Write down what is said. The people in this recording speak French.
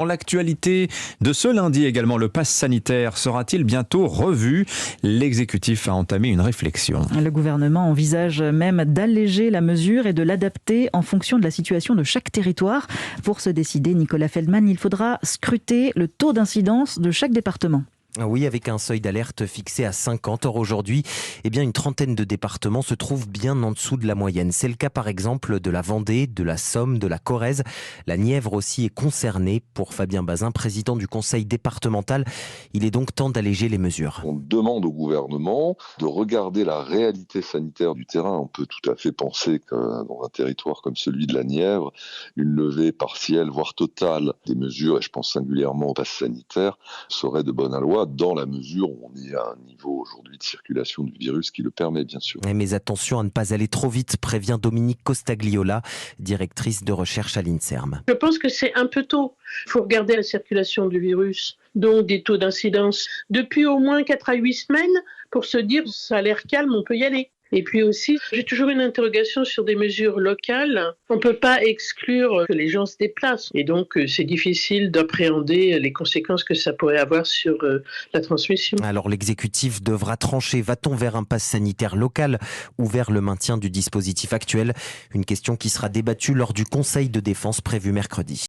Dans l'actualité de ce lundi également, le pass sanitaire sera-t-il bientôt revu? L'exécutif a entamé une réflexion. Le gouvernement envisage même d'alléger la mesure et de l'adapter en fonction de la situation de chaque territoire. Pour se décider, Nicolas Feldman, il faudra scruter le taux d'incidence de chaque département. Oui, avec un seuil d'alerte fixé à 50. Or aujourd'hui, une trentaine de départements se trouvent bien en dessous de la moyenne. C'est le cas par exemple de la Vendée, de la Somme, de la Corrèze. La Nièvre aussi est concernée. Pour Fabien Bazin, président du conseil départemental, il est donc temps d'alléger les mesures. On demande au gouvernement de regarder la réalité sanitaire du terrain. On peut tout à fait penser que dans un territoire comme celui de la Nièvre, une levée partielle, voire totale des mesures, et je pense singulièrement au pass sanitaire, serait de bonne loi, dans la mesure où on est à un niveau aujourd'hui de circulation du virus qui le permet, bien sûr. Mais attention à ne pas aller trop vite, prévient Dominique Costagliola, directrice de recherche à l'INSERM. Je pense que c'est un peu tôt. Il faut regarder la circulation du virus, donc des taux d'incidence depuis au moins 4 à 8 semaines pour se dire ça a l'air calme, on peut y aller. Et puis aussi, j'ai toujours une interrogation sur des mesures locales. On ne peut pas exclure que les gens se déplacent. Et donc, c'est difficile d'appréhender les conséquences que ça pourrait avoir sur la transmission. Alors, l'exécutif devra trancher. Va-t-on vers un pass sanitaire local ou vers le maintien du dispositif actuel? Une question qui sera débattue lors du Conseil de défense prévu mercredi.